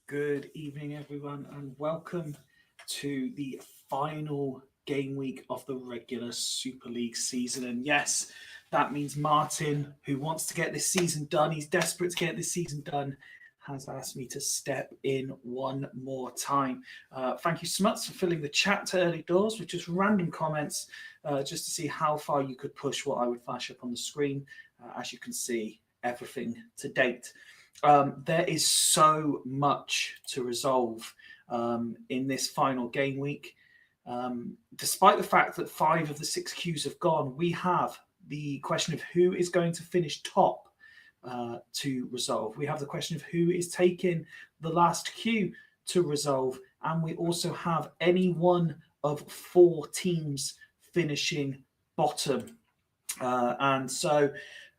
Good evening, everyone, and welcome to the final game week of the regular Super League season. And yes, that means Martin, who wants to get this season done, he's desperate to get this season done, has asked me to step in one more time. Thank you, Smuts, for filling the chat to early doors with just random comments, just to see how far you could push what I would flash up on the screen. As you can see, everything to date. There is so much to resolve in this final game week. Despite the fact that 5 of the 6 queues have gone, we have the question of who is going to finish top to resolve. We have the question of who is taking the last queue to resolve. And we also have any one of 4 teams finishing bottom. And so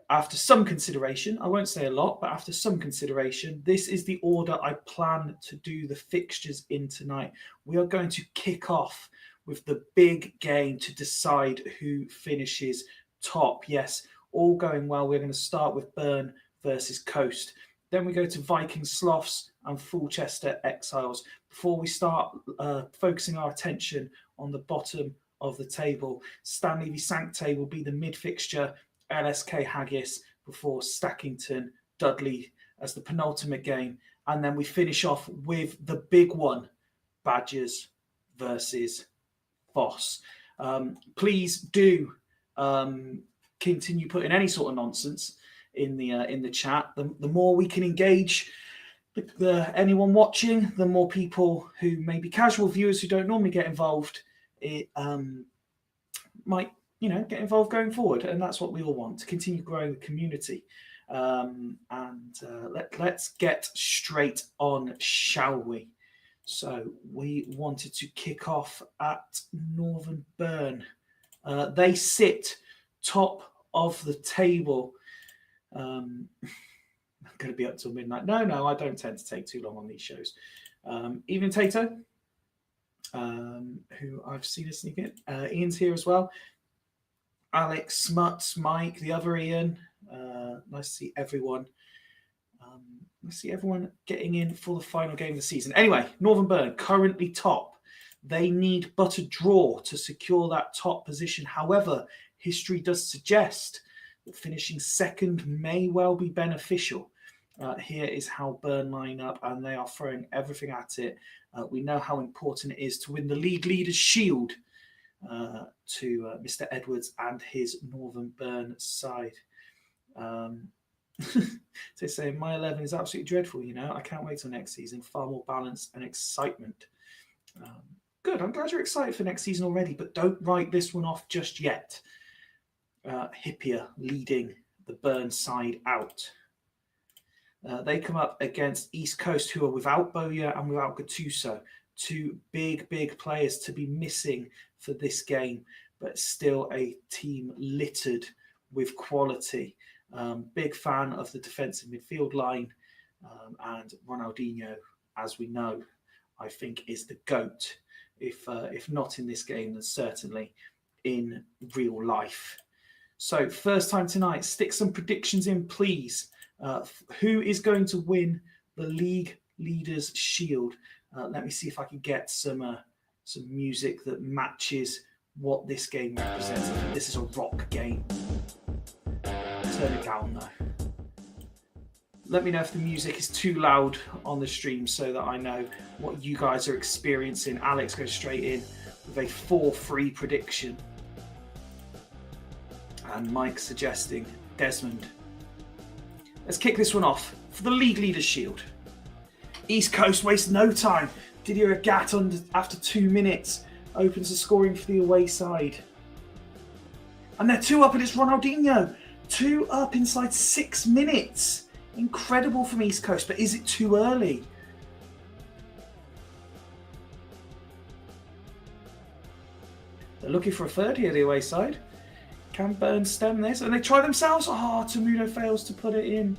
after some consideration, I won't say a lot, but after some consideration, this is the order I plan to do the fixtures in tonight. We are going to kick off with the big game to decide who finishes top. Yes, all going well. We're going to start with Burn versus Coast. Then we go to Viking Sloths and Fulchester Exiles before we start focusing our attention on the bottom of the table. Stanley v Sancte will be the mid-fixture, LSK Haggis before Stackington Dudley as the penultimate game. And then we finish off with the big one, Badgers versus Fosse. Please do continue putting any sort of nonsense in the chat. The more we can engage anyone watching, the more people who may be casual viewers who don't normally get involved, it might get involved going forward. And that's what we all want, to continue growing the community. Let's get straight on, shall we? So we wanted to kick off at Northern Burn. They sit top of the table. I'm going to be up till midnight. No, I don't tend to take too long on these shows. Evening, Tato, who I've seen us sneak in. Ian's here as well. Alex, Smuts, Mike, the other Ian. Nice to see everyone. Nice to see everyone getting in for the final game of the season. Anyway, Northern Burn currently top. They need but a draw to secure that top position. However, history does suggest that finishing second may well be beneficial. Here is how Burn line up, and they are throwing everything at it. We know how important it is to win the league leader's shield to Mr. Edwards and his Northern Burn side. They say my 11 is absolutely dreadful. I can't wait till next season. Far more balance and excitement. Good. I'm glad you're excited for next season already, but don't write this one off just yet. Hippier leading the Burn side out. They come up against East Coast, who are without Bowyer and without Gattuso. 2 big players to be missing for this game, but still a team littered with quality. Big fan of the defensive midfield line, and Ronaldinho, as we know, I think is the GOAT. If not in this game, then certainly in real life. So first time tonight, stick some predictions in, please. Who is going to win the league leaders shield? Let me see if I can get some music that matches what this game represents. I think this is a rock game. Turn it down though. Let me know if the music is too loud on the stream so that I know what you guys are experiencing. Alex goes straight in with a 4-3 prediction. And Mike suggesting Desmond. Let's kick this one off for the league leaders shield. East Coast wastes no time. Didier Agat after 2 minutes opens the scoring for the away side. And they're 2 up, and it's Ronaldinho. 2 up inside 6 minutes. Incredible from East Coast, but is it too early? They're looking for a third here, the away side. Can Burn stem this? And they try themselves. Oh, Tamudo fails to put it in.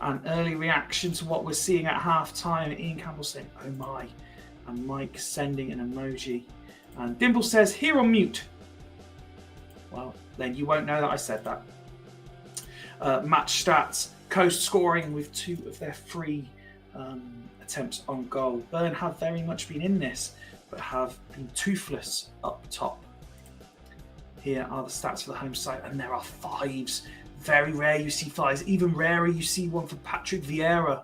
An early reaction to what we're seeing at half-time. Ian Campbell saying, oh my. And Mike sending an emoji. And Dimble says, here on mute. Well, then you won't know that I said that. Match stats. Coast scoring with 2 of their 3 attempts on goal. Bern have very much been in this, but have been toothless up top. Here are the stats for the home side, and there are 5s. Very rare you see 5s. Even rarer you see one for Patrick Vieira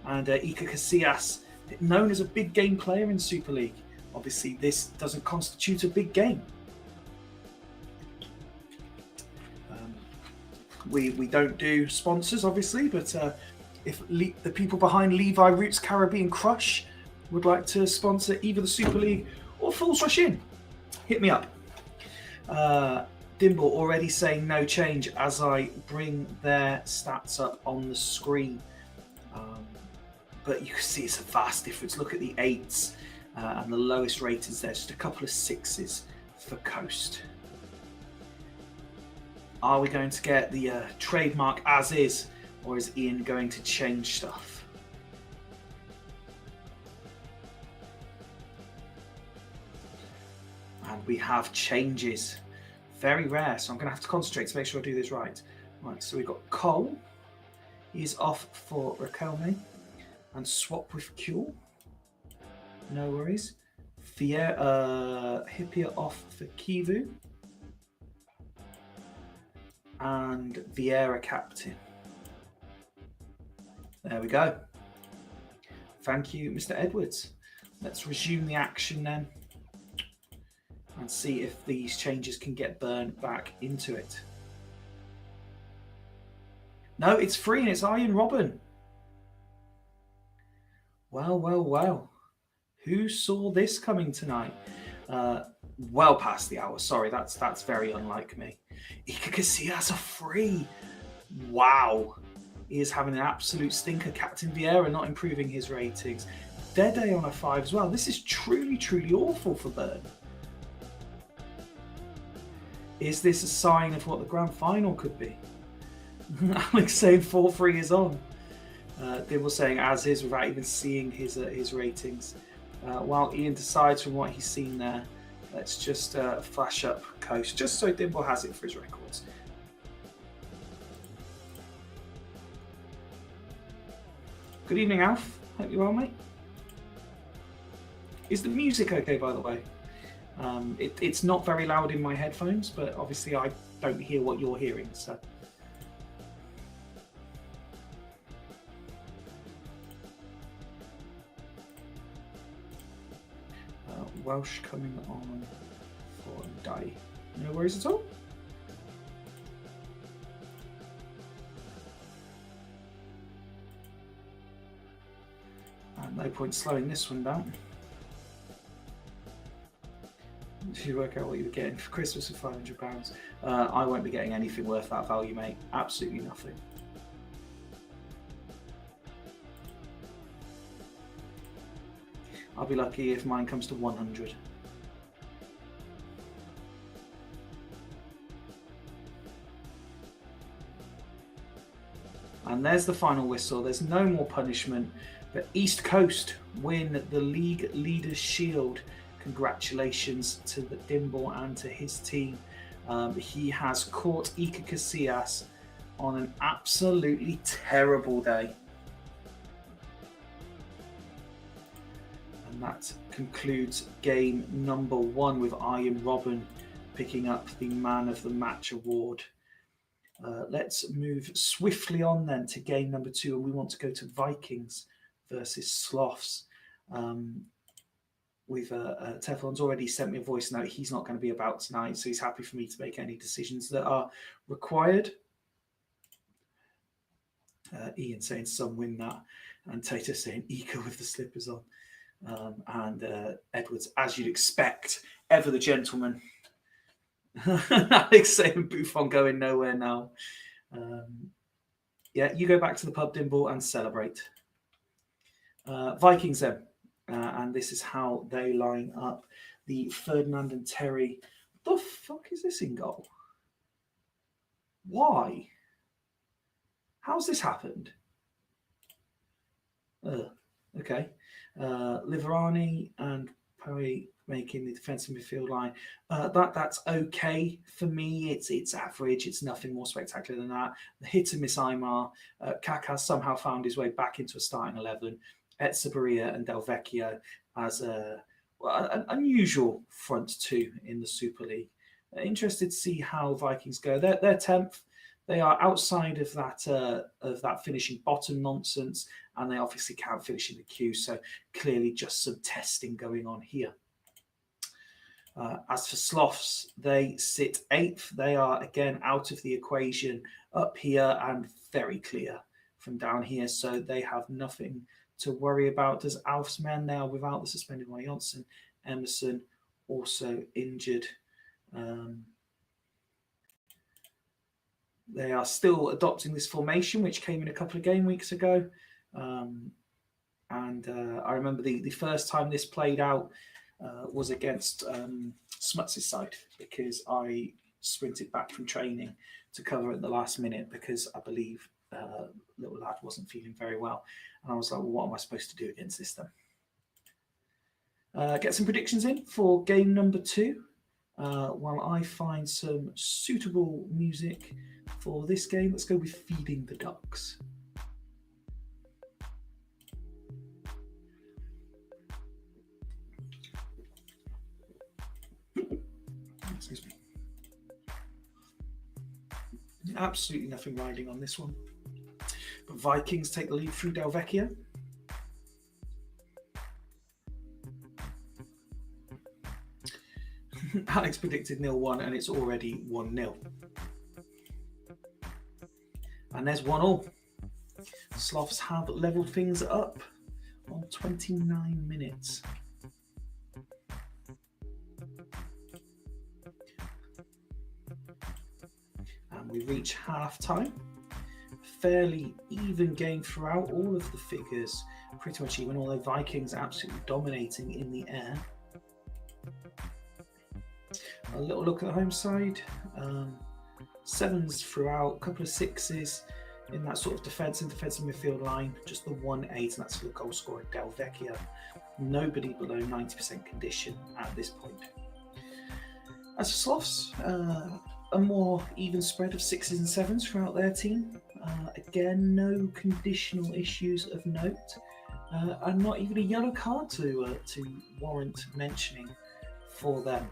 and Iker Casillas, known as a big game player in Super League. Obviously, this doesn't constitute a big game. We don't do sponsors, obviously, but if the people behind Levi Roots Caribbean Crush would like to sponsor either the Super League or Fools Rush In, hit me up. Dimble already saying no change as I bring their stats up on the screen. But you can see it's a vast difference. Look at the 8s and the lowest ratings there, just a couple of 6s for Coast. Are we going to get the trademark as is, or is Ian going to change stuff? And we have changes. Very rare, so I'm going to have to concentrate to make sure I do this right. Right, so we've got Cole. He's off for Raquelme. And swap with Cule. No worries. Hippier off for Kivu. And Vieira captain. There we go. Thank you, Mr. Edwards. Let's resume the action then and see if these changes can get Bern back into it. No, it's free and it's Iron Robin. Well. Who saw this coming tonight? Well past the hour. Sorry, that's very unlike me. Iker Casillas a free. Wow. He is having an absolute stinker. Captain Vieira not improving his ratings. Dede on a 5 as well. This is truly awful for Bern. Is this a sign of what the grand final could be? Alex saying 4-3 is on. Dimble saying as is without even seeing his ratings. While Ian decides from what he's seen there, let's just flash up Coast, just so Dimble has it for his records. Good evening, Alf. Hope you're well, mate. Is the music okay, by the way? It's not very loud in my headphones, but obviously I don't hear what you're hearing, so... Welsh coming on for die. No worries at all. And no point slowing this one down. Did you work out what you were getting for Christmas for £500? I won't be getting anything worth that value, mate. Absolutely nothing. I'll be lucky if mine comes to 100. And there's the final whistle. There's no more punishment, but East Coast win the League Leaders Shield. Congratulations to the Dimble and to his team. He has caught Iker Casillas on an absolutely terrible day. And that concludes game number 1 with Iron Robin picking up the Man of the Match award. Let's move swiftly on then to game number 2, and we want to go to Vikings versus Sloths. Teflon's already sent me a voice note. He's not going to be about tonight, so he's happy for me to make any decisions that are required. Ian saying some win that, and Tato saying Iker with the slippers on. And Edwards, as you'd expect, ever the gentleman. Alex saying Buffon going nowhere now. Yeah, you go back to the pub, Dimble, and celebrate. Vikings then. And this is how they line up. The Ferdinand and Terry. What the fuck is this in goal? Why? How's this happened? Okay. Liverani and Poe making the defensive midfield line. That's okay for me. It's average. It's nothing more spectacular than that. The hit and miss Aymar. Kaká somehow found his way back into a starting 11. Etsabaria and Del Vecchio as an unusual front two in the Super League. Interested to see how Vikings go. They're 10th. They are outside of that finishing bottom nonsense, and they obviously can't finish in the queue. So clearly, just some testing going on here. As for Sloths, they sit 8th. They are again out of the equation up here and very clear from down here. So they have nothing to worry about. Does Alf's men now without the suspended one? Johnson, Emerson also injured. They are still adopting this formation, which came in a couple of game weeks ago. I remember the first time this played out was against Smuts' side, because I sprinted back from training to cover at the last minute because I believe little lad wasn't feeling very well. And I was like, well, what am I supposed to do against this then? Get some predictions in for game number 2 while I find some suitable music for this game. Let's go with Feeding the Ducks. Excuse me. Absolutely nothing riding on this one. But Vikings take the lead through Del Vecchio. Alex predicted 0-1 and it's already 1-0. And there's 1-1. Sloths have levelled things up on 29 minutes. And we reach half time. Fairly even game throughout. All of the figures pretty much even, although Vikings absolutely dominating in the air. A little look at the home side. 7s throughout, a couple of 6s in that sort of defensive midfield line. Just the 1-8, and that's for the goal scorer Del Vecchio. Nobody below 90% condition at this point. As for Sloths, a more even spread of 6s and 7s throughout their team. Again, no conditional issues of note, and not even a yellow card to warrant mentioning for them.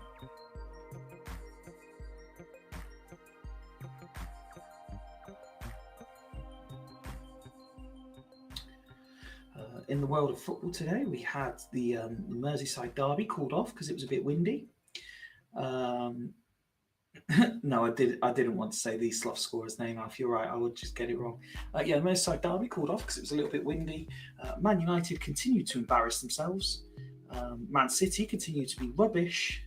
In the world of football today, we had the Merseyside derby called off because it was a bit windy. No, I didn't want to say the Sloth scorer's name, Alf. You're right, I would just get it wrong. Yeah, Merseyside derby called off because it was a little bit windy. Man United continued to embarrass themselves. Man City continued to be rubbish.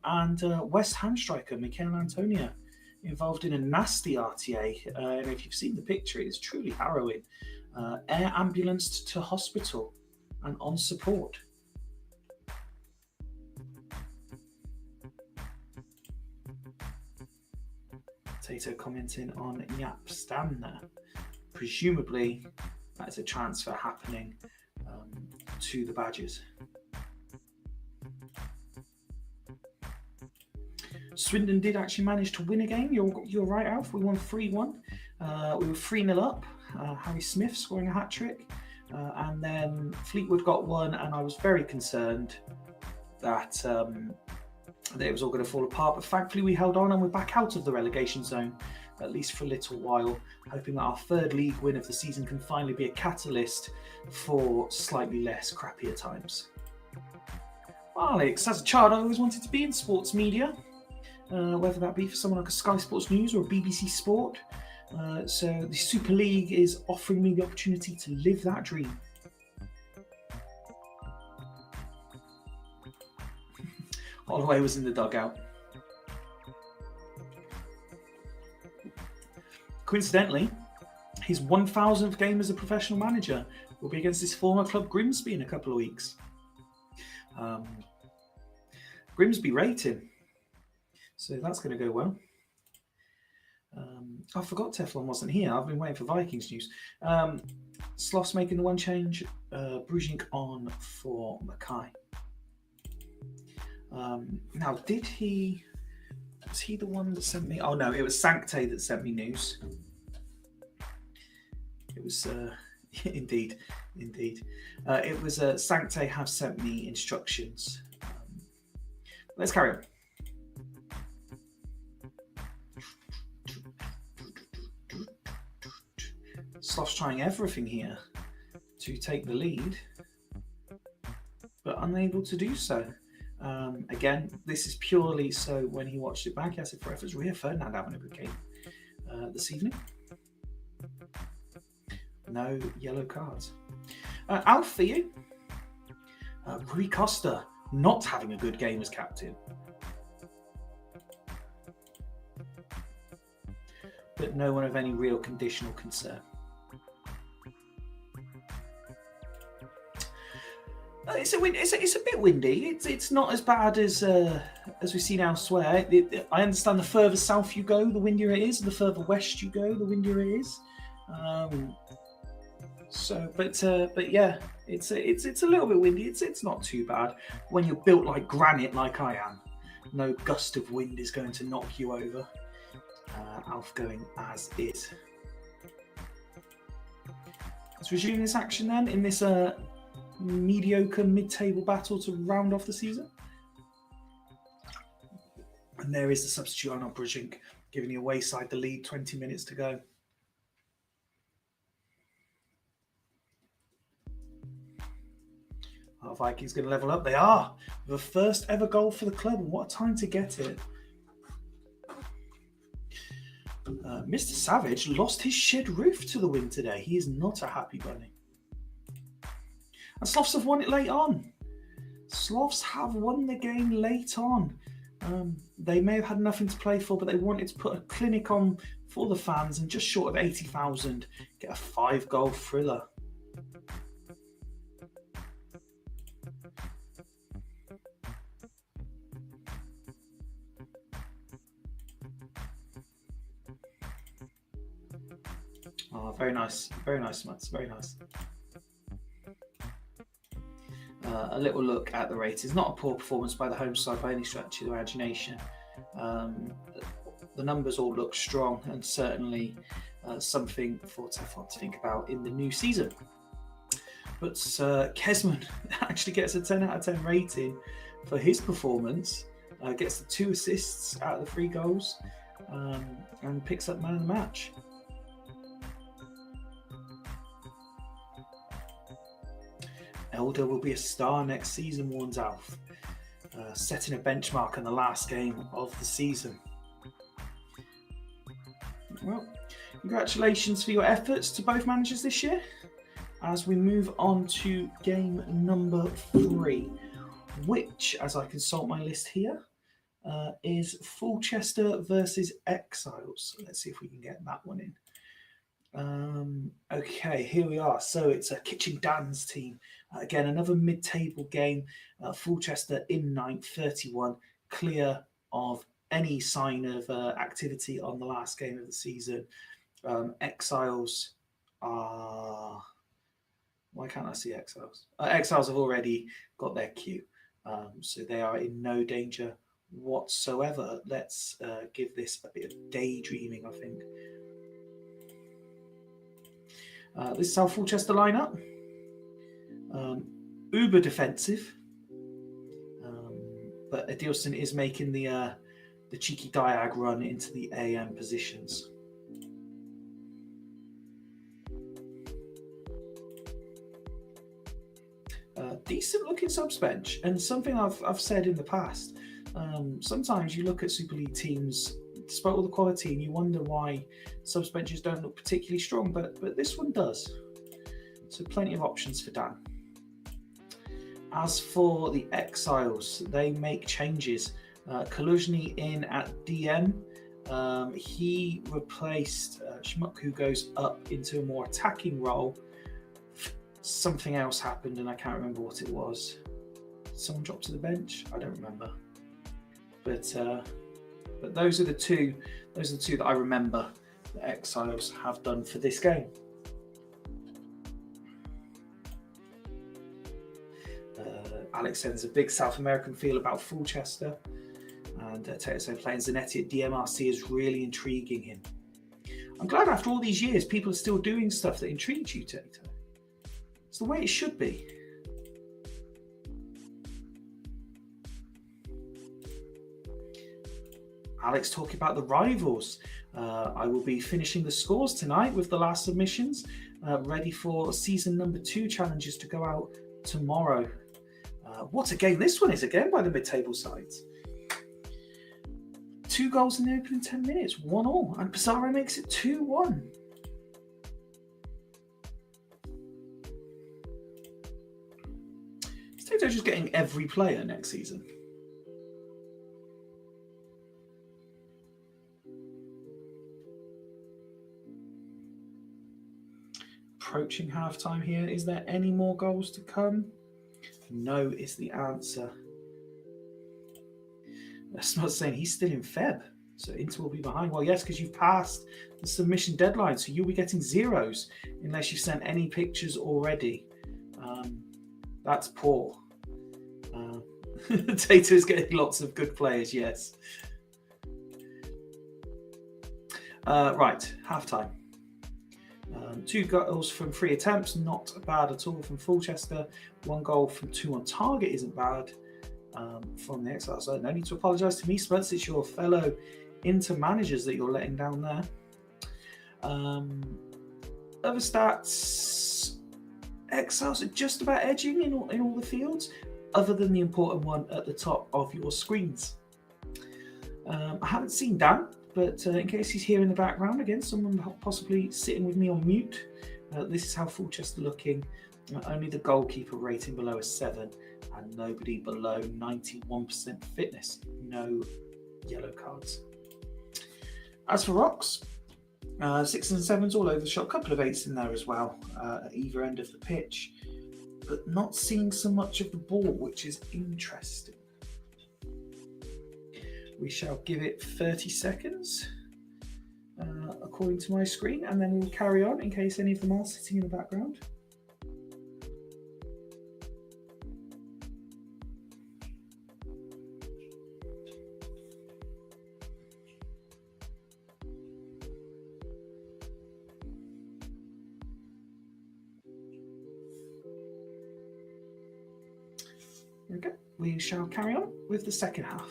And West Ham striker Mikel Antonio involved in a nasty RTA. And if you've seen the picture, it's truly harrowing. Air ambulanced to hospital and on support. Tato commenting on Yap Stam there. Presumably, that's a transfer happening to the Badgers. Swindon did actually manage to win a game. You're right, Alf. We won 3-1. We were 3-0 up. Harry Smith scoring a hat-trick. And then Fleetwood got one, and I was very concerned that it was all going to fall apart. But thankfully we held on and we're back out of the relegation zone, at least for a little while, hoping that our 3rd league win of the season can finally be a catalyst for slightly less crappier times. Alex, as a child I always wanted to be in sports media, whether that be for someone like a Sky Sports News or a BBC Sport. So the Super League is offering me the opportunity to live that dream. Holloway was in the dugout. Coincidentally, his 1000th game as a professional manager will be against his former club Grimsby in a couple of weeks. Grimsby rating. So that's going to go well. I forgot Teflon wasn't here. I've been waiting for Vikings news. Sloths making the one change. Brujink on for Mackay. Now, was he the one that sent me? Oh no, it was Sancte that sent me news. It was indeed. It was Sancte have sent me instructions. Let's carry on. Sloth's trying everything here to take the lead, but unable to do so. Again, this is purely so when he watched it back, he said, for efforts, Rio Ferdinand having a good game this evening. No yellow cards. Alf for you. Rui Costa not having a good game as captain. But no one of any real conditional concern. It's a bit windy. It's not as bad as we've seen elsewhere. I understand the further south you go, the windier it is. The further west you go, the windier it is. But yeah, it's a little bit windy. It's not too bad when you're built like granite, like I am. No gust of wind is going to knock you over. Alf going as is. Let's resume this action then in this mediocre mid-table battle to round off the season. And there is the substitute on Brujink, giving the away side the lead, 20 minutes to go. Are Vikings going to level up? They are. The first ever goal for the club. And what a time to get it. Mr. Savage lost his shed roof to the wind today. He is not a happy bunny. And Sloths have won it late on. Sloths have won the game late on. They may have had nothing to play for, but they wanted to put a clinic on for the fans and just short of 80,000 get a 5-goal thriller. Oh, very nice, Mats, very nice. A little look at the ratings. Not a poor performance by the home side by any stretch of the imagination. The numbers all look strong and certainly something for Teflon to think about in the new season. But Kesman actually gets a 10 out of 10 rating for his performance, gets the 2 assists out of the 3 goals, and picks up man of the match. Elder will be a star next season, warns Alf, setting a benchmark in the last game of the season. Well, congratulations for your efforts to both managers this year. As we move on to game number 3, which, as I consult my list here, is Fulchester versus Exiles. Let's see if we can get that one in. Okay, here we are. So it's a Kitchen Dan's team. Again, another mid-table game. Fulchester in 9th, 31, clear of any sign of activity on the last game of the season. Exiles are... Why can't I see Exiles? Exiles have already got their cue, so they are in no danger whatsoever. Let's give this a bit of daydreaming, I think. This is our Fulchester lineup. Uber defensive, but Adilson is making the cheeky diag run into the AM positions. Decent looking subs bench, and something I've said in the past. Sometimes you look at Super League teams, despite all the quality, and you wonder why subs benches don't look particularly strong, but this one does. So plenty of options for Dan. As for the Exiles, they make changes. Kaluzhny in at DM. He replaced Schmuck, who goes up into a more attacking role. Something else happened, and I can't remember what it was. Someone dropped to the bench. I don't remember. But those are the two. Those are the two that I remember the Exiles have done for this game. Alex said there's a big South American feel about Fulchester. And Tato playing Zanetti at DMRC is really intriguing him. I'm glad after all these years, people are still doing stuff that intrigues you, Tato. It's the way it should be. Alex talking about the rivals. I will be finishing the scores tonight with the last submissions, ready for season number 2 challenges to go out tomorrow. What a game this one is again by the mid-table sides. 2 goals in the opening 10 minutes, 1-1, and Pizarro makes it 2-1. Is Tato just getting every player next season? Approaching half-time here. Is there any more goals to come? No is the answer. That's not saying he's still in Feb, so Inter will be behind. Well, yes, because you've passed the submission deadline, so you'll be getting zeros unless you've sent any pictures already. That's poor. Tato is getting lots of good players, yes. Right, half-time. 2 goals from 3 attempts, not bad at all from Fulchester. 1 goal from 2 on target isn't bad from the Exiles. So no need to apologise to me, Spence. It's your fellow Inter managers that you're letting down there. Other stats, Exiles are just about edging in all the fields, other than the important one at the top of your screens. I haven't seen Dan, but in case he's here in the background, again, someone possibly sitting with me on mute, this is how Fulchester looking. Only the goalkeeper rating below a 7 and nobody below 91% fitness. No yellow cards. As for rocks, 6s and 7s all over the shop, a couple of 8s in there as well at either end of the pitch, but not seeing so much of the ball, which is interesting. We shall give it 30 seconds according to my screen, and then we'll carry on in case any of them are sitting in the background. Okay, we shall carry on with the second half.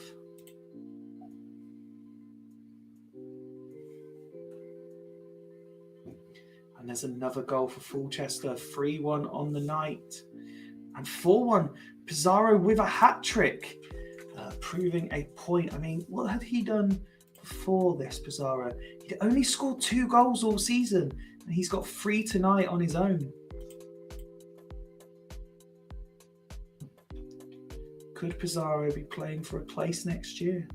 And there's another goal for Fulchester, 3-1 on the night. And 4-1, Pizarro with a hat-trick, proving a point. I mean, what had he done before this, Pizarro? He'd only scored 2 goals all season, and he's got 3 tonight on his own. Could Pizarro be playing for a place next year?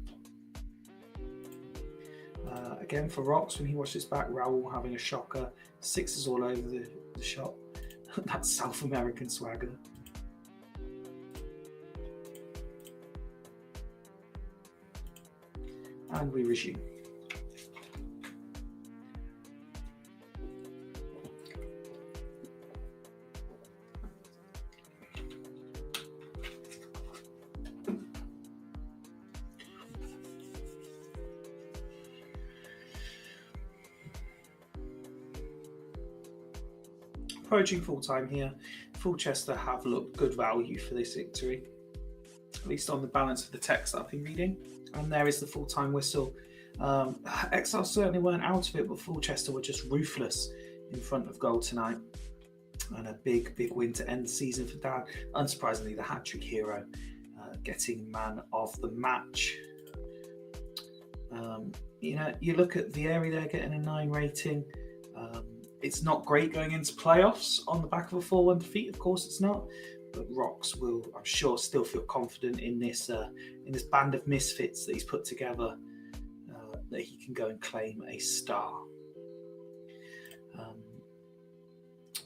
Again, for Rocks, when he watched this back, Raul having a shocker. 6s all over the shop. That's South American swagger. And we resume. Approaching full time here, Fulchester have looked good value for this victory, at least on the balance of the text that I've been reading. And there is the full time whistle. Exile certainly weren't out of it, but Fulchester were just ruthless in front of goal tonight. And a big win to end the season for Dan. Unsurprisingly, the hat-trick hero getting man of the match. You look at Vieri there getting a 9 rating. It's not great going into playoffs on the back of a 4-1 defeat. Of course, it's not. But Rocks will, I'm sure, still feel confident in this band of misfits that he's put together, that he can go and claim a star.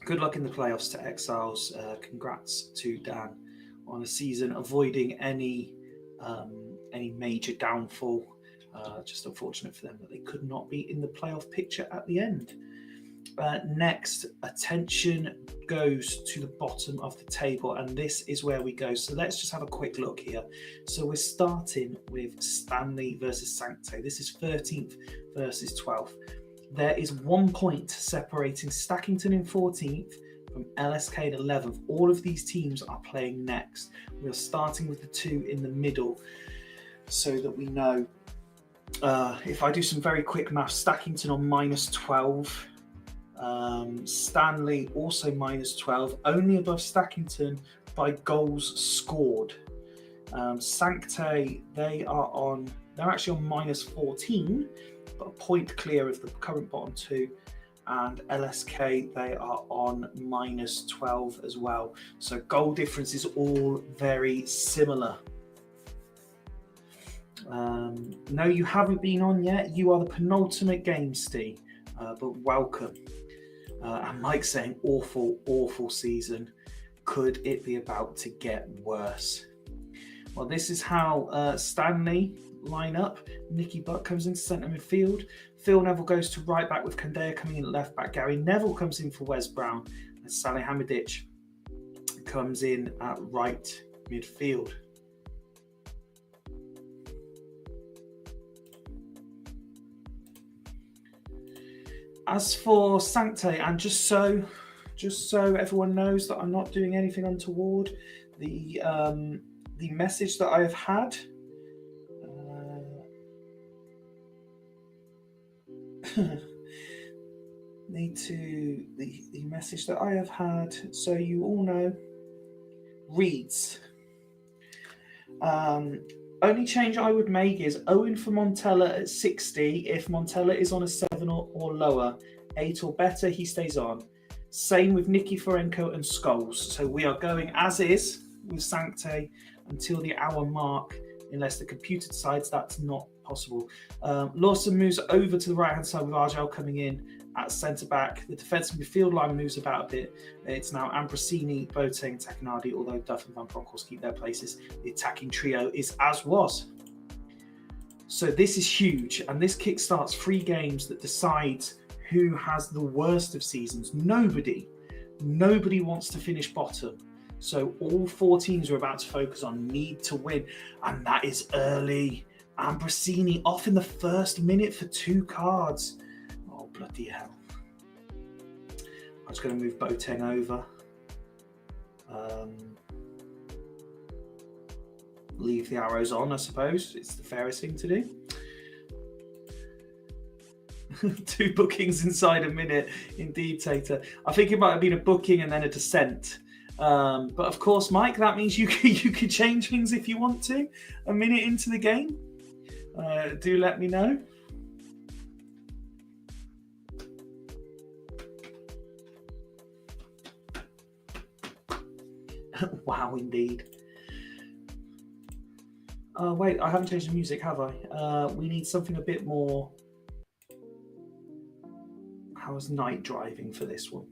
Good luck in the playoffs to Exiles. Congrats to Dan on a season avoiding any major downfall. Just unfortunate for them that they could not be in the playoff picture at the end. Next, attention goes to the bottom of the table, and this is where we go. So let's just have a quick look here. So we're starting with Stanley versus Sancte. This is 13th versus 12th. There is 1 point separating Stackington in 14th from LSK in 11th. All of these teams are playing next. We're starting with the two in the middle so that we know. If I do some very quick maths, Stackington on -12. Stanley also -12, only above Stackington by goals scored. Sancte, they're actually on -14, but a point clear of the current bottom two. And LSK, they are on -12 as well. So goal difference is all very similar. No, you haven't been on yet. You are the penultimate game, Steve, but welcome. And Mike's saying, awful season. Could it be about to get worse? Well, this is how Stanley line up. Nicky Butt comes into centre midfield. Phil Neville goes to right back with Kandaya coming in at left back. Gary Neville comes in for Wes Brown. And Salih Hamidic comes in at right midfield. As for Sancte, and just so everyone knows that I'm not doing anything untoward, the message that I have had the message that I have had, so you all know, reads. Only change I would make is Owen for Montella at 60. If Montella is on a 7 or lower, 8 or better, he stays on. Same with Nicky Forenko and Scholes. So we are going as is with Sancte until the hour mark, unless the computer decides that's not possible. Lawson moves over to the right-hand side with Argel coming in at centre-back. The defensive midfield line moves about a bit. It's now Ambrosini, Boateng, Takanadi, although Duff and Van Bronckhorst keep their places. The attacking trio is as was. So this is huge, and this kickstarts 3 games that decides who has the worst of seasons. Nobody wants to finish bottom. So all 4 teams are about to focus on need to win, and that is early. Ambrosini off in the first minute for 2 cards. Oh, bloody hell. I'm just going to move Boateng over. Leave the arrows on, I suppose. It's the fairest thing to do. 2 bookings inside a minute. Indeed, Tater. I think it might have been a booking and then a descent. But of course, Mike, that means you can change things if you want to. A minute into the game. Do let me know. Wow, indeed. Wait, I haven't changed the music, have I? We need something a bit more. How is night driving for this one?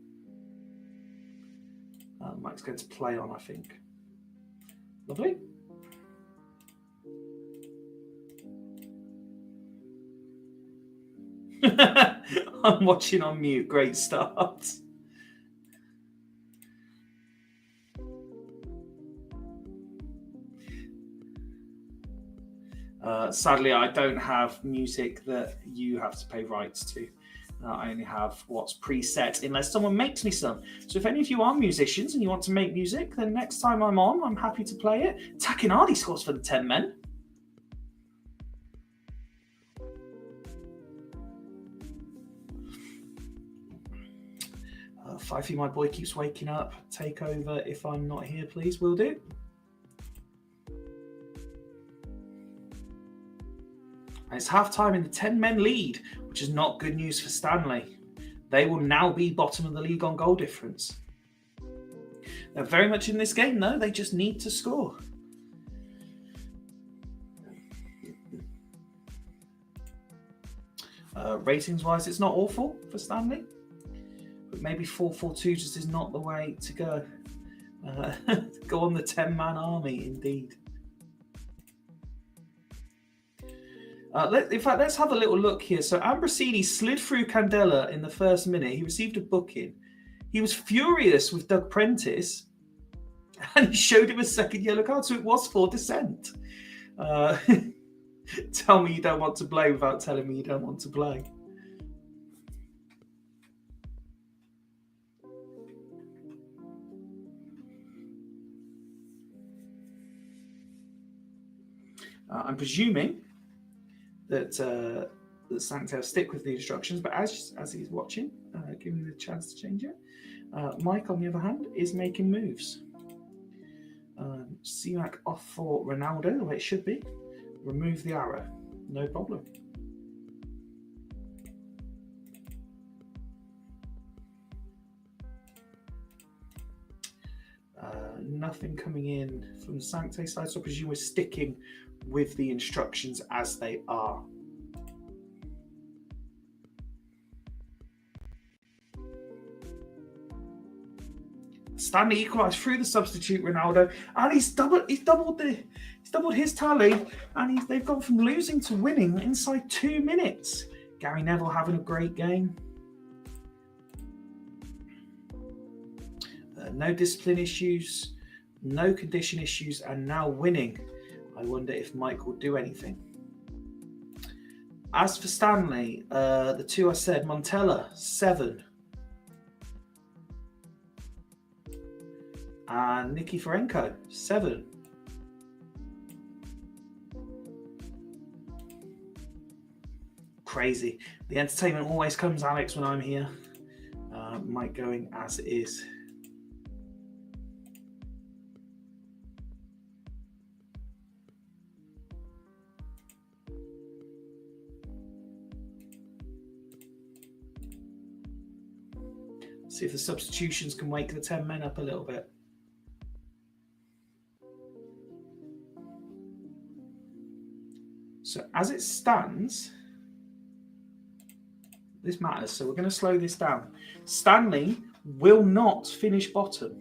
Mike's going to play on, I think. Lovely. I'm watching on mute. Great start. Sadly, I don't have music that you have to pay rights to. I only have what's preset, unless someone makes me some. So if any of you are musicians and you want to make music, then next time I'm on, I'm happy to play it. Takinardi scores for the 10 men. Fyfie, my boy, keeps waking up. Take over if I'm not here, please. Will do. It's half-time in the 10-men lead, which is not good news for Stanley. They will now be bottom of the league on goal difference. They're very much in this game, though. They just need to score. Ratings-wise, it's not awful for Stanley. But maybe 4-4-2 just is not the way to go. Go on the 10-man army, indeed. In fact, let's have a little look here. So Ambrosini slid through Candela in the first minute. He received a booking. He was furious with Doug Prentice, and he showed him a second yellow card. So it was for dissent. Tell me you don't want to play without telling me you don't want to play. I'm presuming that Sancte will stick with the instructions, but as he's watching, give him the chance to change it. Mike, on the other hand, is making moves. Simak off for Ronaldo, the way it should be. Remove the arrow, no problem. Nothing coming in from the Sancte side, so I presume we're sticking with the instructions as they are. Stanley equalised through the substitute Ronaldo, and he's doubled his tally, and they've gone from losing to winning inside 2 minutes. Gary Neville having a great game. No discipline issues, no condition issues, and now winning. I wonder if Mike will do anything. As for Stanley, the two I said, Montella, 7. And Nikiforenko, 7. Crazy. The entertainment always comes, Alex, when I'm here. Mike going as it is. See if the substitutions can wake the 10 men up a little bit. So as it stands, this matters. So we're going to slow this down. Stanley will not finish bottom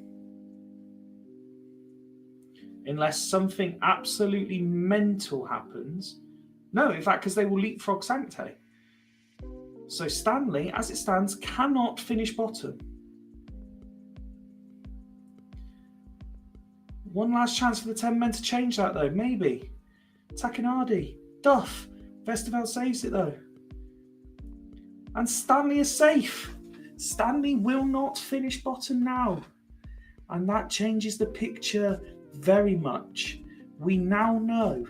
unless something absolutely mental happens. No, in fact, because they will leapfrog Sancte. So Stanley, as it stands, cannot finish bottom. One last chance for the 10 men to change that, though. Maybe. Takinardi. Duff. Vesterveld saves it, though. And Stanley is safe. Stanley will not finish bottom now. And that changes the picture very much. We now know.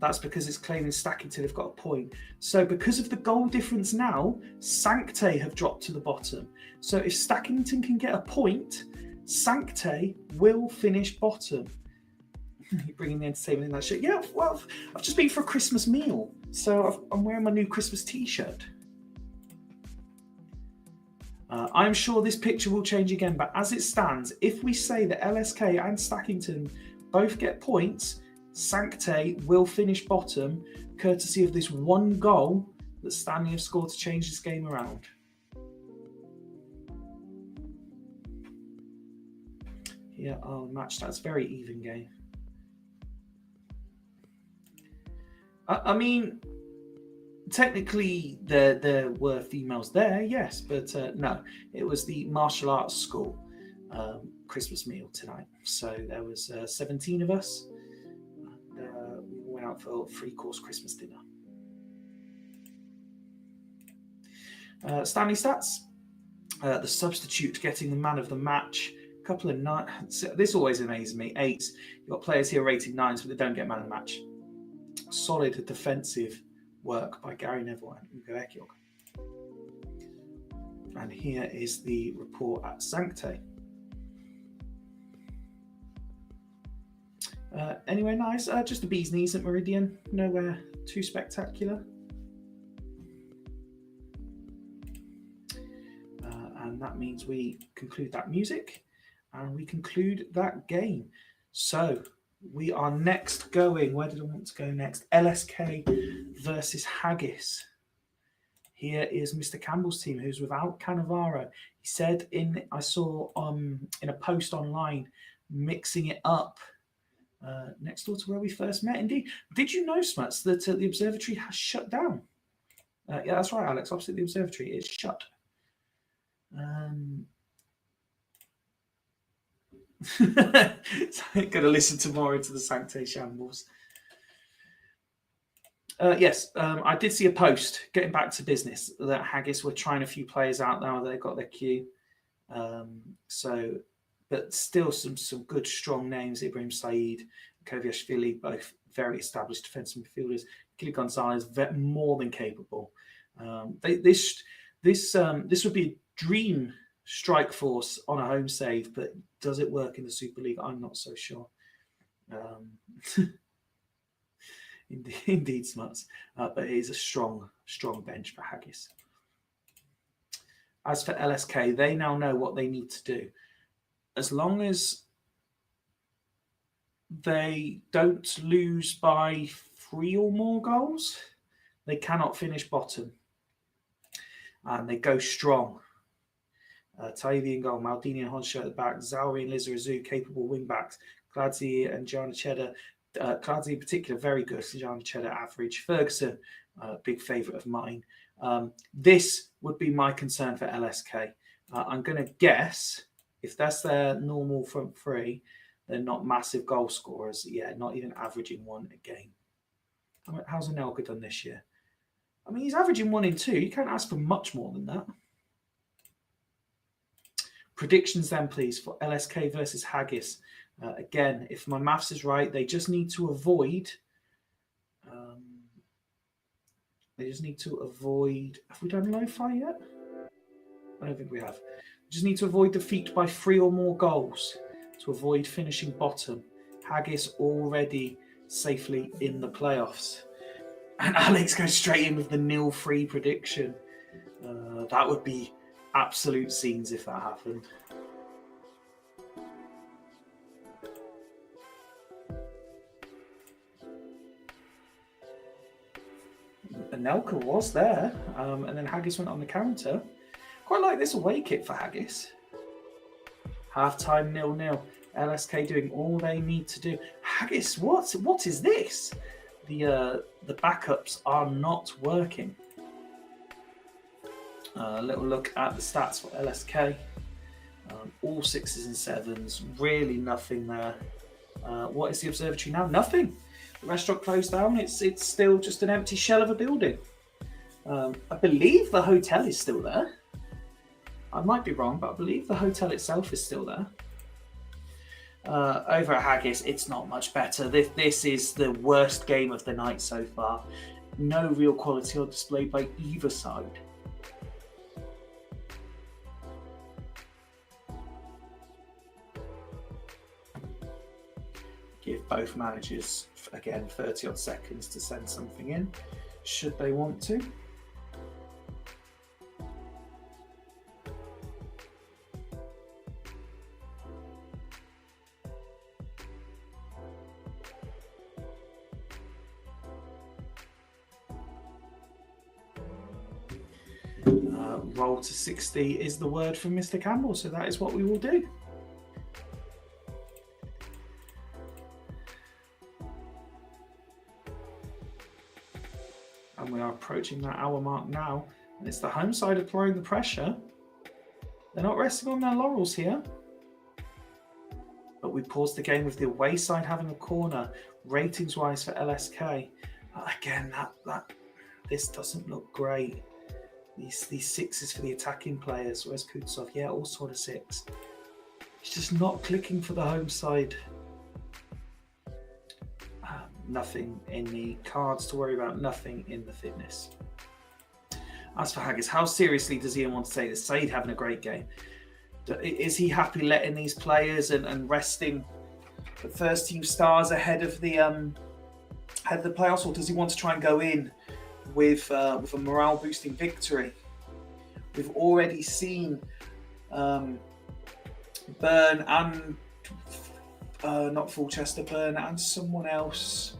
That's because it's claiming Stackington have got a point. So because of the goal difference now, Sancte have dropped to the bottom. So if Stackington can get a point, Sancte will finish bottom. You're bringing the entertainment in that shit. Yeah, well, I've just been for a Christmas meal. So I'm wearing my new Christmas t-shirt. I'm sure this picture will change again, but as it stands, if we say that LSK and Stackington both get points, Sancte will finish bottom, courtesy of this one goal that Stanley have scored to change this game around. Here are match stats. Very even game. I mean, technically there were females there, yes, but no, it was the martial arts school Christmas meal tonight. So there was 17 of us. We went out for a 3-course Christmas dinner. Stanley stats. The substitute getting the man of the match. A couple of 9s. This always amazes me. 8s. You've got players here rated 9s, but they don't get man of the match. Solid defensive work by Gary Neville and Ugo Ekiok. And here is the report at Sancte. Anywhere nice? Just the bee's knees at Meridian. Nowhere too spectacular. And that means we conclude that music and we conclude that game. So we are next going. Where did I want to go next? LSK versus Haggis. Here is Mr. Campbell's team, who's without Cannavaro. He said I saw in a post online, mixing it up next door to where we first met, indeed. Did you know, Smuts, that the observatory has shut down? Yeah, that's right, Alex. Opposite the observatory, it's shut. Going to listen tomorrow to the Sancte Shambles. Yes, I did see a post getting back to business that Haggis were trying a few players out now. They've got their queue. But still some good, strong names. Ibrahim Said, Koviashvili, both very established defensive midfielders. Kili Gonzalez, more than capable. This would be a dream strike force on a home save, but does it work in the Super League? I'm not so sure. Indeed, Smuts. But it is a strong bench for Haggis. As for LSK, they now know what they need to do. As long as they don't lose by 3 or more goals, they cannot finish bottom. And they go strong. Taivi in goal, Maldini and Honsho at the back, Zauri and Lizarazu, capable wing backs, Gladzi and Jana Cheddar. Gladzi in particular, very good. Jana Cheddar, average. Ferguson, big favourite of mine. This would be my concern for LSK. I'm going to guess, if that's their normal front three, they're not massive goal scorers. Yeah, not even averaging 1 a game. I mean, how's Anelka done this year? I mean, he's averaging 1 in 2. You can't ask for much more than that. Predictions then, please, for LSK versus Haggis. Again, if my maths is right, they just need to avoid... Have we done lo-fi yet? I don't think we have. We just need to avoid defeat by 3 or more goals to avoid finishing bottom. Haggis already safely in the playoffs. And Alex goes straight in with the 0-3 prediction. That would be absolute scenes if that happened. Anelka was there, and then Haggis went on the counter. Quite like this away kit for Haggis. Half-time 0-0. LSK doing all they need to do. Haggis, what is this? The backups are not working. A little look at the stats for LSK. All 6s and 7s. Really nothing there. What is the observatory now? Nothing. The restaurant closed down. It's still just an empty shell of a building. I believe the hotel is still there. I might be wrong, but I believe the hotel itself is still there. Over at Haggis, it's not much better. This is the worst game of the night so far. No real quality on display by either side. Give both managers, again, 30 odd seconds to send something in, should they want to. Roll to 60 is the word from Mr. Campbell, so that is what we will do. And we are approaching that hour mark now. And it's the home side applying the pressure. They're not resting on their laurels here. But we paused the game with the away side having a corner, ratings-wise for LSK. Again, this doesn't look great. These 6s for the attacking players. Where's Kutsov? Yeah, all sort of 6. It's just not clicking for the home side. Nothing in the cards to worry about. Nothing in the fitness. As for Haggis, how seriously does Ian want to take this? Said having a great game. Is he happy letting these players and resting the first team stars ahead of the playoffs, or does he want to try and go in with a morale boosting victory? We've already seen Burn and not Fulchester, Burn and someone else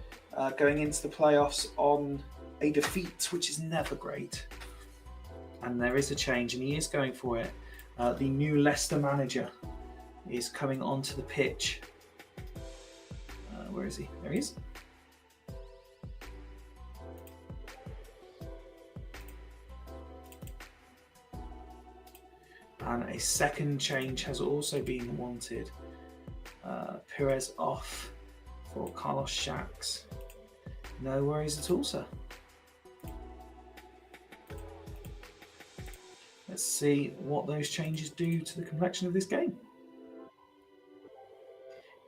going into the playoffs on a defeat, which is never great. And there is a change, and he is going for it. The new Leicester manager is coming onto the pitch. Where is he? There he is. And a second change has also been wanted. Perez off for Carlos Shax. No worries at all, sir. Let's see what those changes do to the complexion of this game.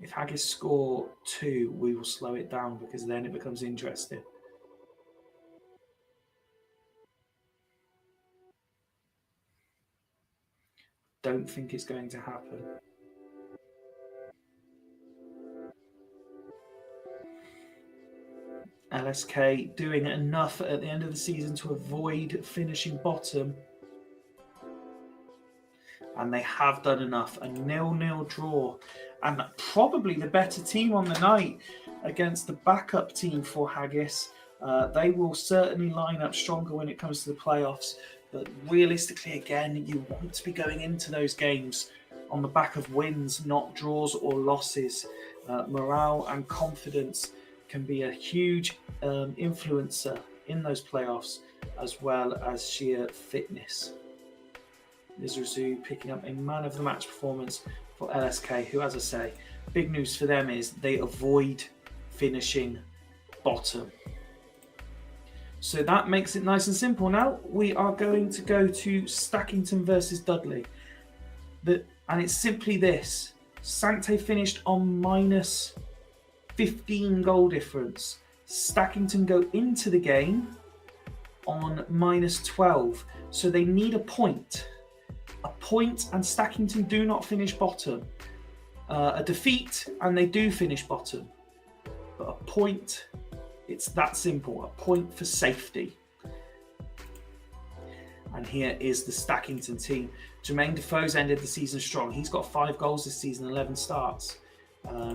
If Haggis score 2, we will slow it down because then it becomes interesting. Don't think it's going to happen. LSK doing enough at the end of the season to avoid finishing bottom. And they have done enough. A 0-0 draw. And probably the better team on the night against the backup team for Haggis. They will certainly line up stronger when it comes to the playoffs. But realistically, again, you want to be going into those games on the back of wins, not draws or losses. Morale and confidence can be a huge influencer in those playoffs, as well as sheer fitness. Mizrazu picking up a man of the match performance for LSK, who, as I say, big news for them is they avoid finishing bottom. So that makes it nice and simple. Now we are going to go to Stackington versus Dudley. And it's simply this. Sancte finished on minus 15 goal difference. Stackington go into the game on minus 12. So they need a point. A point and Stackington do not finish bottom. A defeat and they do finish bottom. But a point, it's that simple. A point for safety. And here is the Stackington team. Jermaine Defoe's ended the season strong. He's got 5 goals this season, 11 starts.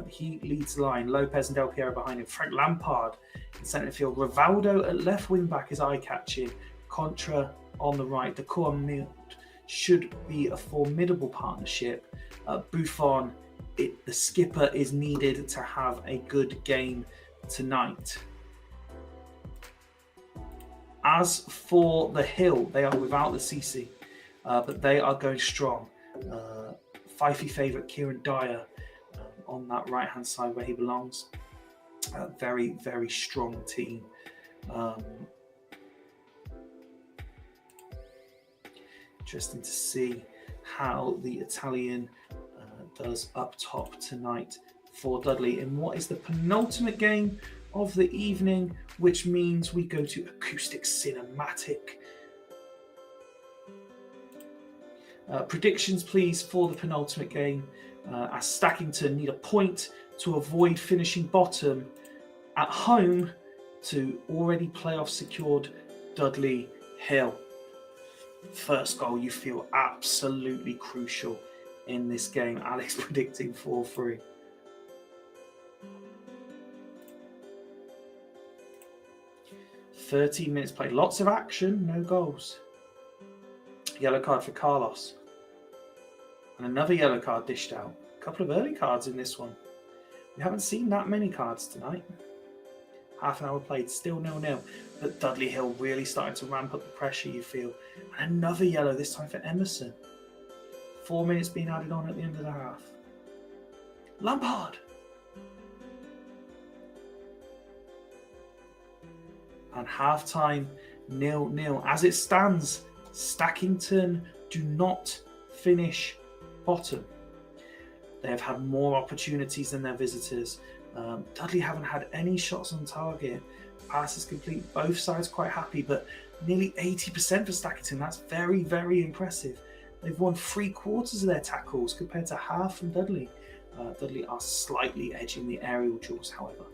He leads the line. Lopez and Del Piero behind him. Frank Lampard in centre field. Rivaldo at left wing back is eye-catching. Contra on the right. The Mild should be a formidable partnership. Buffon, the skipper, is needed to have a good game tonight. As for the Hill, they are without the CC, but they are going strong. Fyfie favourite Kieran Dyer on that right-hand side where he belongs. Very, very strong team. Interesting to see how the Italian does up top tonight for Dudley in what is the penultimate game of the evening, which means we go to acoustic cinematic. Predictions, please, for the penultimate game. As Stackington need a point to avoid finishing bottom at home to already playoff secured Dudley Hill. First goal, you feel absolutely crucial in this game. Alex predicting 4-3. "13 minutes played. Lots of action, no goals." Yellow card for Carlos. And another yellow card dished out. A couple of early cards in this one. We haven't seen that many cards tonight. Half an hour played, still 0-0. But Dudley Hill really starting to ramp up the pressure, you feel. And another yellow, this time for Emerson. 4 minutes being added on at the end of the half. Lampard! And half-time, 0-0. As it stands, Stackington do not finish bottom. They have had more opportunities than their visitors. Dudley haven't had any shots on target. Passes complete, both sides quite happy, but nearly 80% for Stackington. That's very, very impressive. They've won 3/4 of their tackles compared to half from Dudley. Dudley are slightly edging the aerial duels, however.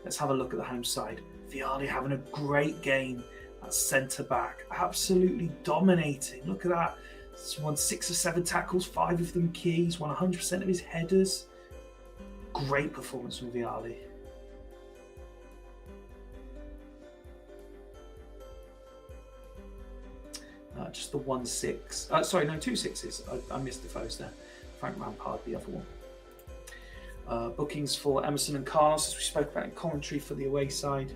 Let's have a look at the home side. Vialli having a great game at centre back, absolutely dominating. Look at that. He's won 6 or 7 tackles, 5 of them key. He's won 100% of his headers. Great performance from Vialli. Just the 1-6. Sorry, no, 2 6s. I missed the Fosse there. Frank Lampard, the other one. Bookings for Emerson and Carlos, as we spoke about in commentary for the away side.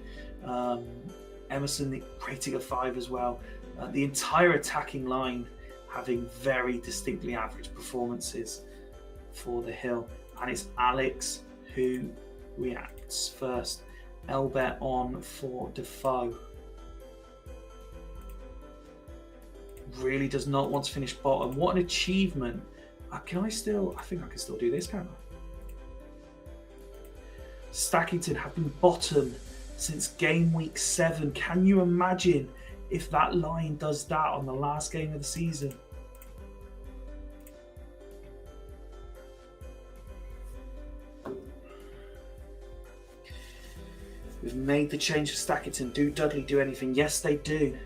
Emerson, the rating of 5 as well. The entire attacking line having very distinctly average performances for the Hill. And it's Alex who reacts first. Elbet on for Defoe. Really does not want to finish bottom. What an achievement. I think I can still do this, can't I? Stackington have been bottom since game week 7. Can you imagine if that line does that on the last game of the season? We've made the change for Stackington. Do Dudley do anything? Yes, they do.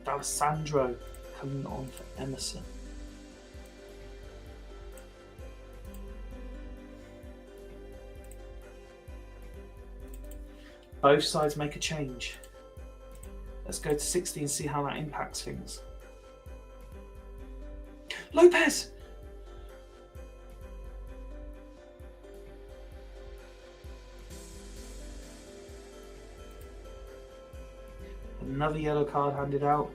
D'Alessandro coming on for Emerson. Both sides make a change. Let's go to 60 and see how that impacts things. Lopez! Another yellow card handed out.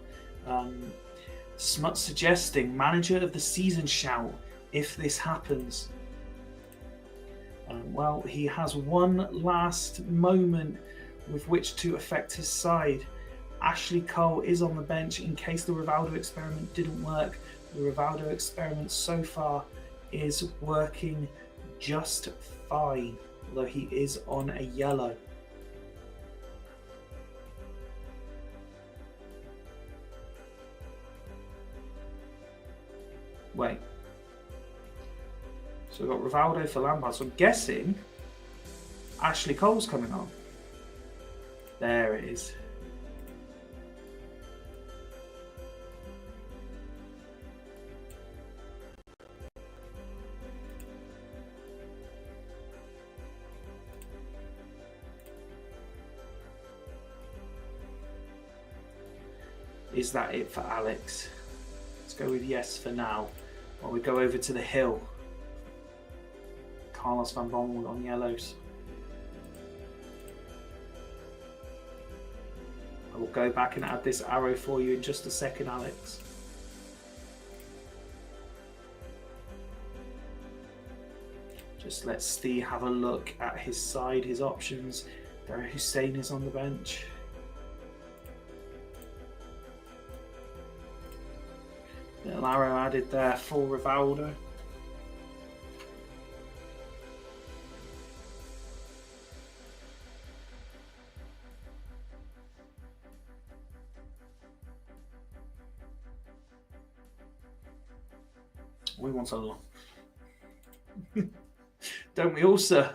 Smut suggesting manager of the season shout if this happens. Well, he has one last moment with which to affect his side. Ashley Cole is on the bench in case the Rivaldo experiment didn't work. The Rivaldo experiment so far is working just fine, although he is on a yellow. Wait. So we've got Rivaldo for Lampard. So I'm guessing Ashley Cole's coming on. There it is. Is that it for Alex? Let's go with yes for now. While we go over to the Hill. Carlos van Bommel on yellows. I will go back and add this arrow for you in just a second, Alex. Just let Steve have a look at his side, his options. There, Hussein is on the bench. Little arrow added there for Rivaldo. We want a lot. Don't we all, sir?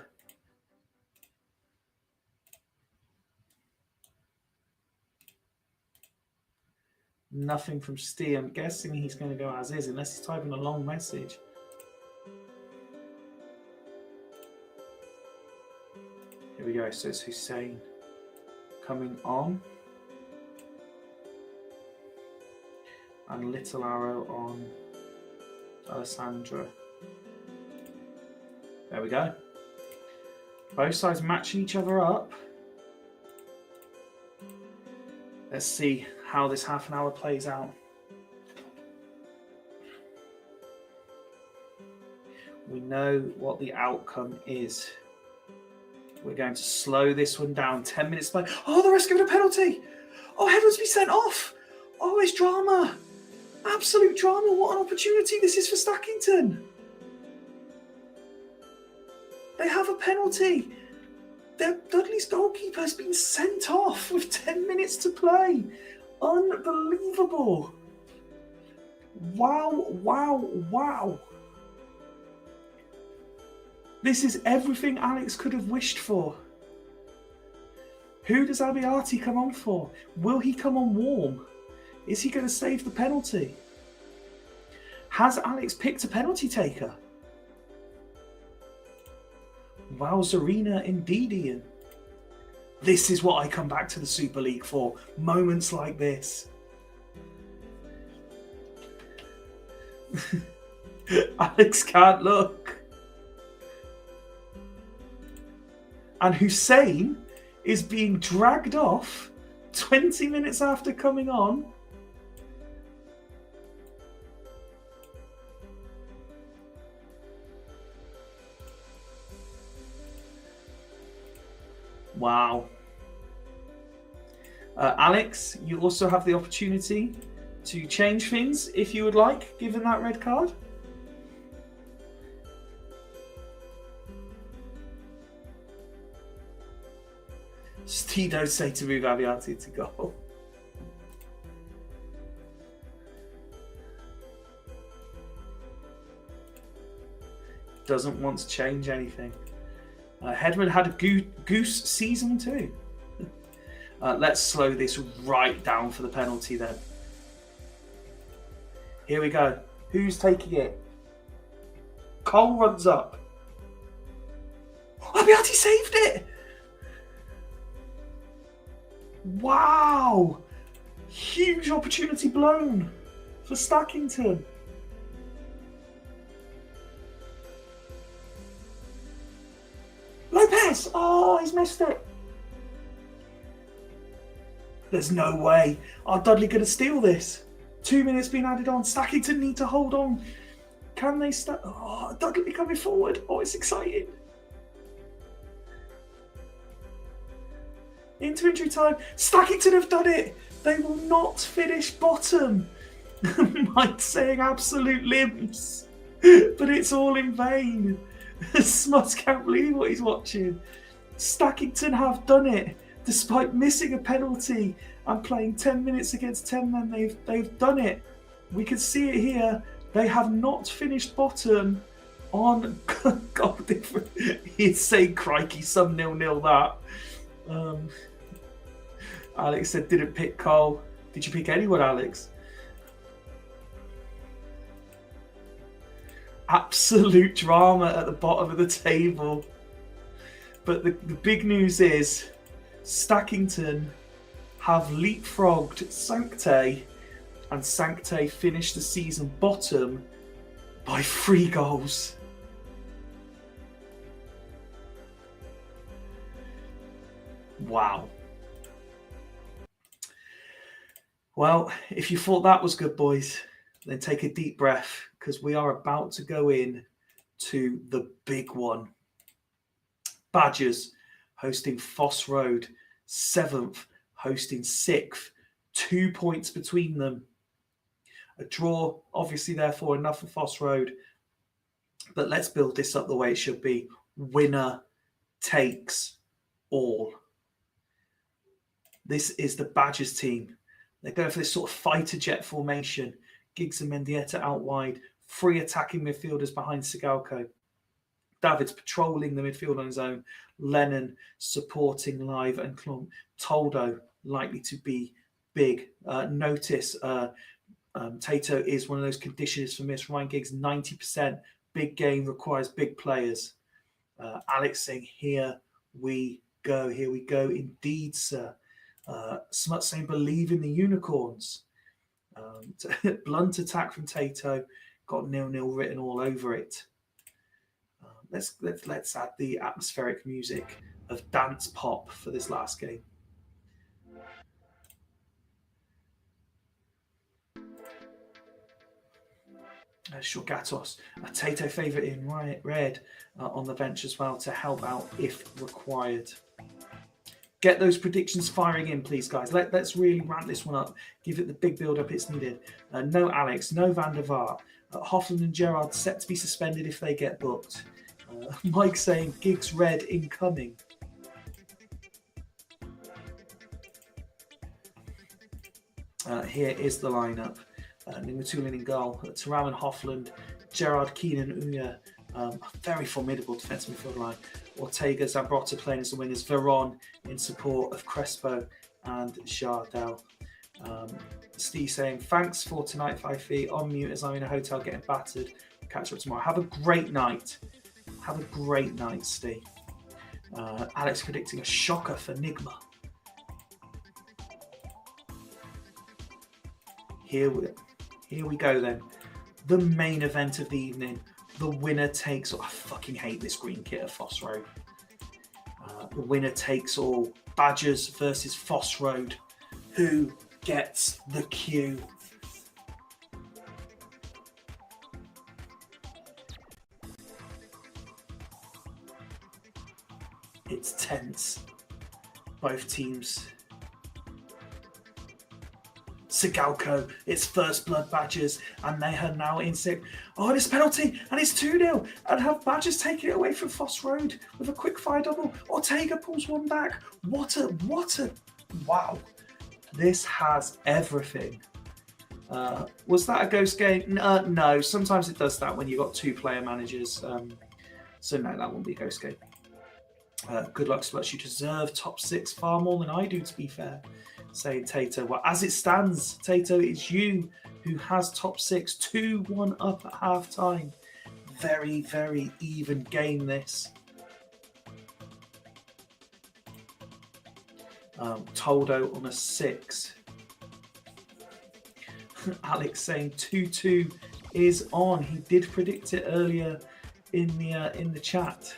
Nothing from Steve. I'm guessing he's going to go as is, unless he's typing a long message. Here we go. So it's Hussein coming on. And little arrow on Alessandro. There we go. Both sides matching each other up. Let's see how this half an hour plays out. We know what the outcome is. We're going to slow this one down. 10 minutes play. Oh, the ref's given a penalty. Oh, Headlands be sent off. Oh, it's drama. Absolute drama. What an opportunity this is for Stackington. They have a penalty. Dudley's goalkeeper has been sent off with 10 minutes to play. Unbelievable. Wow, wow, wow. This is everything Alex could have wished for. Who does Abiati come on for? Will he come on warm? Is he going to save the penalty? Has Alex picked a penalty taker? Wow, Zarina indeed, Ian. This is what I come back to the Super League for. Moments like this. Alex can't look. And Hussein is being dragged off 20 minutes after coming on. Wow. Alex, you also have the opportunity to change things if you would like, given that red card. Stido say to move Aviati to goal. Doesn't want to change anything. Hedman had a goose season too. Let's slow this right down for the penalty then. Here we go. Who's taking it? Cole runs up. Abiati saved it! Wow! Huge opportunity blown for Stackington. Lopez! Oh, he's missed it. There's no way. Are Dudley going to steal this? 2 minutes being added on. Stackington need to hold on. Can they start? Oh, Dudley coming forward. Oh, it's exciting. Into injury time. Stackington have done it. They will not finish bottom. Mike saying absolute limbs. But it's all in vain. Smuts can't believe what he's watching. Stackington have done it. Despite missing a penalty and playing 10 minutes against 10 men, they've done it. We can see it here. They have not finished bottom on goal difference. He's saying crikey, some 0-0 that. Alex said didn't pick Cole. Did you pick anyone, Alex? Absolute drama at the bottom of the table. But the big news is Stackington have leapfrogged Sancte, and Sancte finished the season bottom by 3 goals. Wow. Well, if you thought that was good, boys, then take a deep breath, because we are about to go in to the big one. Badgers hosting Fosse Road, 7th hosting 6th, 2 points between them. A draw, obviously, therefore, enough for Fosse Road. But let's build this up the way it should be. Winner takes all. This is the Badgers team. They're going for this sort of fighter jet formation. Giggs and Mendieta out wide. 3 attacking midfielders behind Sigalko. David's patrolling the midfield on his own. Lennon supporting live and Klump. Toldo likely to be big. Notice Tato is one of those conditioners for miss. Ryan Giggs 90%. Big game requires big players. Alex saying here we go. Here we go indeed, sir. Smut saying believe in the unicorns. Blunt attack from Tato. Got 0-0 written all over it. Let's add the atmospheric music of dance pop for this last game. Shorgatos, a Tato favourite in red on the bench as well to help out if required. Get those predictions firing in, please, guys. Let's really ramp this one up. Give it the big build-up it's needed. No Alex, no Van der Vaart. Hoffland and Gerrard set to be suspended if they get booked. Mike saying Giggs red incoming. Here is the lineup. Nimatulin in goal. Taram and Hoffland. Gerrard, Keenan, Uya. Very formidable defensive midfield line. Ortega, Zambrotta playing as the wingers. Veron in support of Crespo and Jardel. Steve saying, thanks for tonight, Fyfie. On mute as I'm in a hotel getting battered. Catch up tomorrow. Have a great night. Have a great night, Steve. Alex predicting a shocker for Nigma. Here we go then. The main event of the evening. The winner takes... Oh, I fucking hate this green kit of Fosse Road. The winner takes all. Badgers versus Fosse Road. Who gets the Q? It's tense. Both teams. Sigalco, it's first blood Badgers, and they are now in sixth. Oh, and it's penalty, and it's 2-0, and have Badgers taken it away from Fosse Road with a quick fire double. Ortega pulls one back. What a, wow. This has everything. Was that a ghost game? No, sometimes it does that when you've got 2 player managers. So no, that won't be a ghost game. Good luck, Sluts. You deserve top 6 far more than I do, to be fair, saying Tato. Well, as it stands, Tato, it's you who has top 6, 2-1 up at half time. Very, very even game, this. Toldo on a 6. Alex saying 2-2 is on. He did predict it earlier in the chat.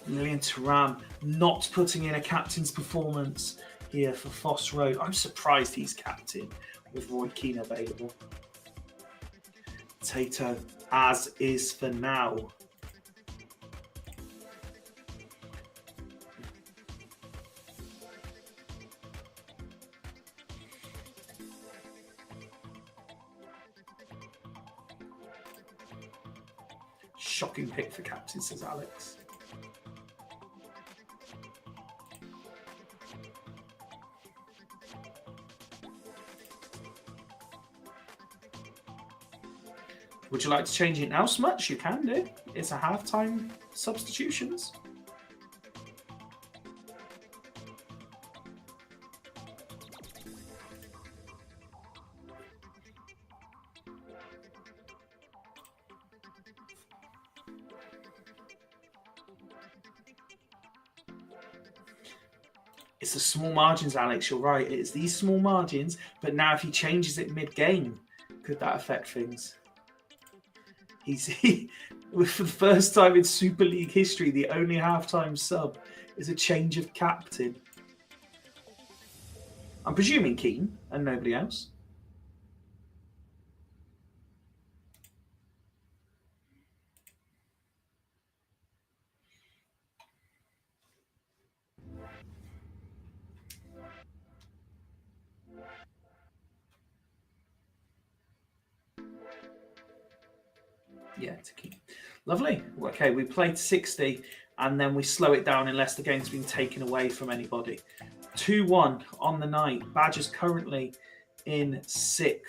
Lillian Thuram not putting in a captain's performance here for Fosse Road. I'm surprised he's captain with Roy Keane available. Tato, as is for now. Shocking pick for captain, says Alex. Would you like to change it now, Smuts? You can do. It's a half-time substitutions. It's the small margins, Alex. You're right. It's these small margins, but now if he changes it mid-game, could that affect things? For the first time in Super League history, the only halftime sub is a change of captain. I'm presuming Keane and nobody else. Yeah, to Keane. Lovely. Okay, we played 60 and then we slow it down unless the game's been taken away from anybody. 2-1 on the night. Badgers currently in 6th.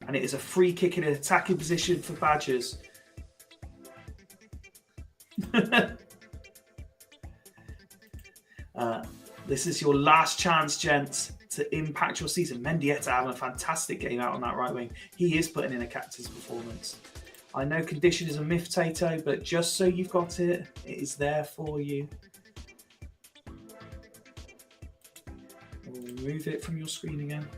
And it is a free kick in an attacking position for Badgers. This is your last chance, gents, to impact your season. Mendieta having a fantastic game out on that right wing. He is putting in a captain's performance. I know condition is a myth, Tato, but just so you've got it, it is there for you. We'll remove it from your screen again.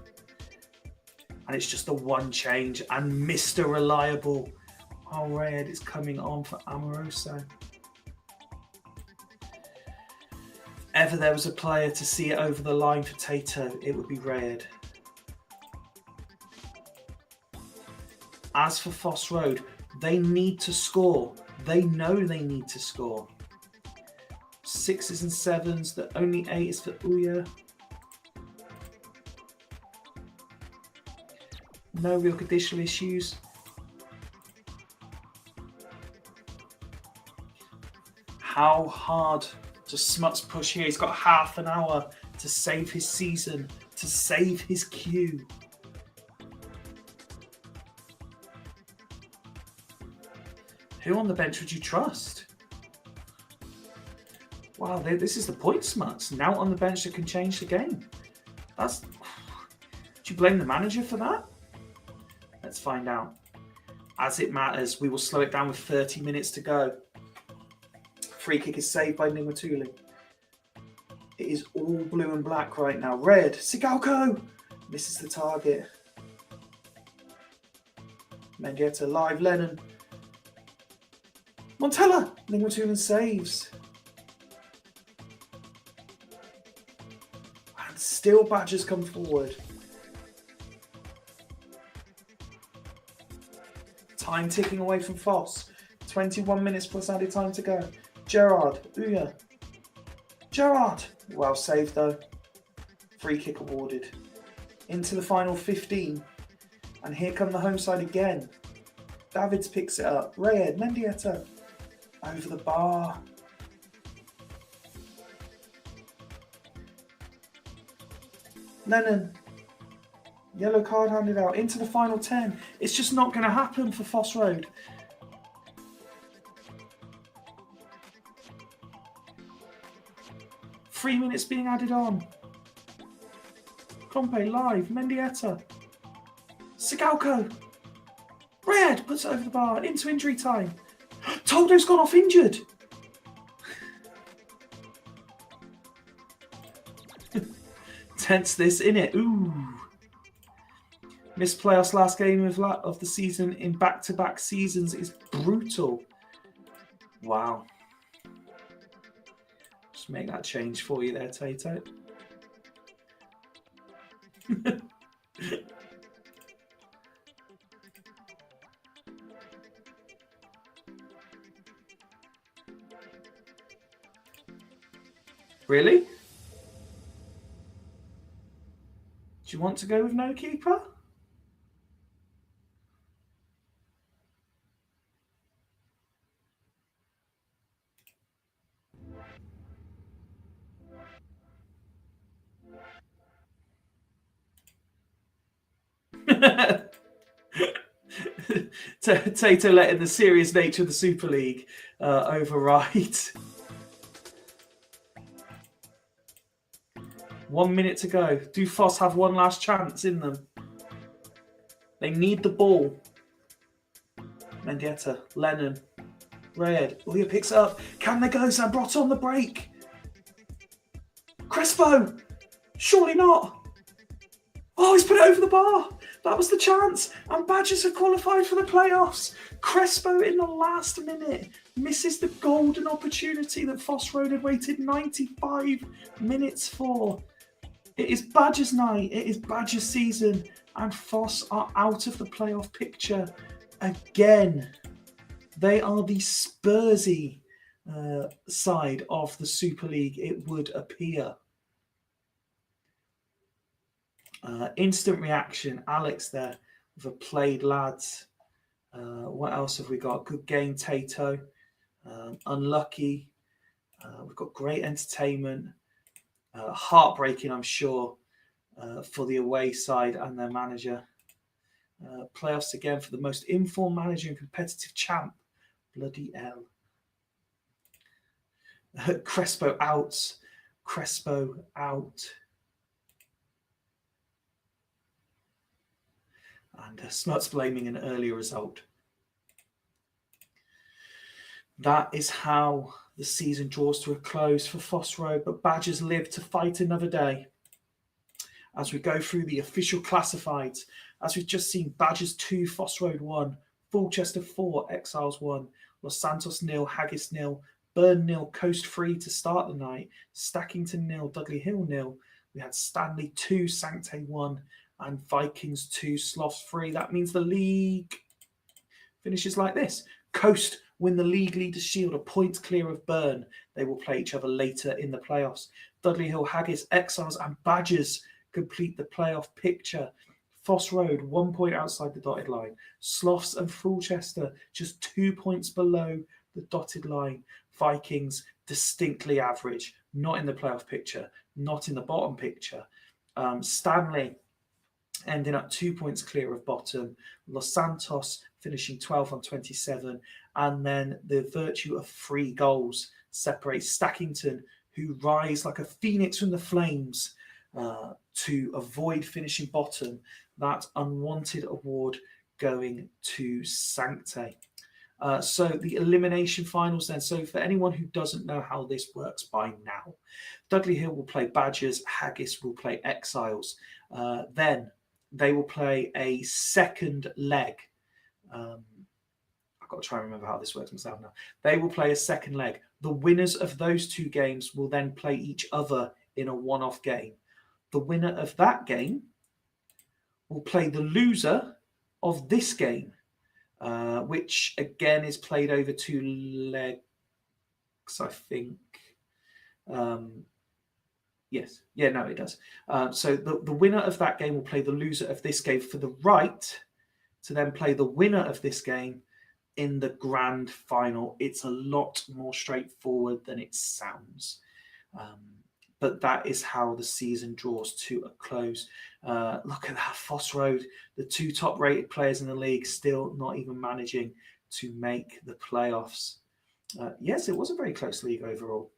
And it's just the one change. And Mr. Reliable. Oh, red is coming on for Amoroso. If ever there was a player to see it over the line for Tato, it would be Red. As for Fosse Road, they need to score. They know they need to score. 6s and 7s, the only 8 is for Uya. No real conditional issues. How hard does Smuts push here? He's got half an hour to save his season, to save his queue. Who on the bench would you trust? Wow, this is the point, Smuts. Now on the bench that can change the game. Do you blame the manager for that? Let's find out. As it matters, we will slow it down with 30 minutes to go. Free kick is saved by Nimatuli. It is all blue and black right now. Red, Sigalco! Misses the target. Mendieta live. Lennon. Montella. Ningmatulan saves. And still Badgers come forward. Time ticking away from Fosse. 21 minutes plus added time to go. Gerard. Uya. Gerard. Well saved though. Free kick awarded. Into the final 15. And here come the home side again. Davids picks it up. Rayed, Mendieta. Over the bar. Lennon. Yellow card handed out. Into the final 10. It's just not going to happen for Fosse Road. Three minutes being added on. Compe live. Mendieta. Sigalko. Red puts it over the bar. Into injury time. Toldo's gone off injured. Tense this, innit? Ooh. Missed playoffs last game of the season in back-to-back seasons is brutal. Wow. Just make that change for you there, Tato. Really? Do you want to go with no keeper? Tato letting the serious nature of the Super League override. 1 minute to go. Do Fosse have one last chance in them? They need the ball. Mendieta, Lennon, Rayed. Uya picks it up. Can they go? Zambrotta on the break. Crespo. Surely not. Oh, he's put it over the bar. That was the chance. And Badgers have qualified for the playoffs. Crespo in the last minute misses the golden opportunity that Fosse Road had waited 95 minutes for. It is Badgers night. It is Badgers season. And Fosse are out of the playoff picture again. They are the Spursy side of the Super League, it would appear. Instant reaction. Alex there with a played lads. What else have we got? Good game, Tato. Unlucky. We've got great entertainment. Heartbreaking, I'm sure, for the away side and their manager. Playoffs again for the most informed manager and competitive champ. Bloody hell. Crespo out. Crespo out. And Smuts blaming an earlier result. That is how the season draws to a close for Fosse Road, but Badgers live to fight another day. As we go through the official classifieds, as we've just seen, Badgers 2, Fosse Road 1, Fulchester 4, Exiles 1, Los Santos 0, Haggis 0, Burn 0, Coast 3 to start the night, Stackington 0, Dudley Hill 0. We had Stanley 2, Sancte 1, and Vikings 2, Sloths 3. That means the league finishes like this. Coast win the league leaders shield, a point clear of Burn. They will play each other later in the playoffs. Dudley Hill, Haggis, Exiles and Badgers complete the playoff picture. Fosse Road, 1 point outside the dotted line. Sloths and Fulchester, just 2 points below the dotted line. Vikings, distinctly average, not in the playoff picture, not in the bottom picture. Stanley ending up 2 points clear of bottom. Los Santos finishing 12 on 27. And then the virtue of 3 goals separates Stackington, who rise like a phoenix from the flames to avoid finishing bottom. That unwanted award going to Sancte. So the elimination finals then. So for anyone who doesn't know how this works by now, Dudley Hill will play Badgers, Haggis will play Exiles. Then they will play a second leg I've got to try and remember how this works myself now. They will play a second leg. The winners of those 2 games will then play each other in a one-off game. The winner of that game will play the loser of this game, which again is played over 2 legs, I think. Yes. Yeah, no, it does. So the winner of that game will play the loser of this game for the right to then play the winner of this game in the grand final. It's a lot more straightforward than it sounds. But that is how the season draws to a close. Look at that, Fosse Road, the 2 top-rated players in the league, still not even managing to make the playoffs. Yes, it was a very close league overall.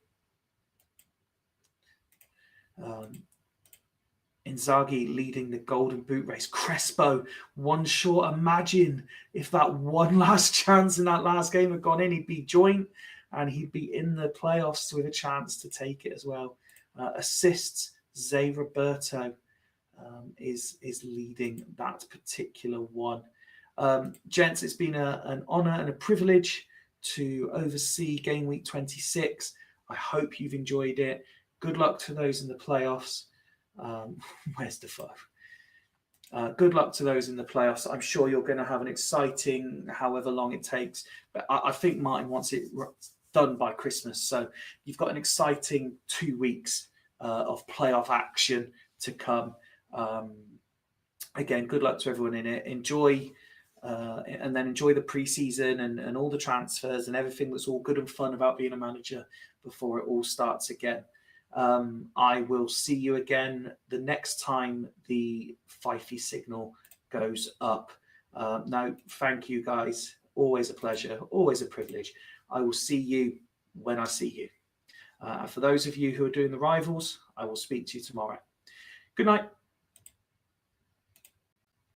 Inzaghi leading the Golden Boot race. Crespo, 1 short. Imagine if that one last chance in that last game had gone in, he'd be joint and he'd be in the playoffs with a chance to take it as well. Assists, Zé Roberto is leading that particular one. Gents, it's been an honour and a privilege to oversee Game Week 26. I hope you've enjoyed it. Good luck to those in the playoffs. Where's the Defoe? Good luck to those in the playoffs. I'm sure you're going to have an exciting, however long it takes. But I think Martin wants it done by Christmas. So you've got an exciting 2 weeks of playoff action to come. Again, good luck to everyone in it. Enjoy and then enjoy the preseason and all the transfers and everything that's all good and fun about being a manager before it all starts again. I will see you again the next time the Fyfie signal goes up. No, thank you guys. Always a pleasure, always a privilege. I will see you when I see you. For those of you who are doing the rivals, I will speak to you tomorrow. Good night.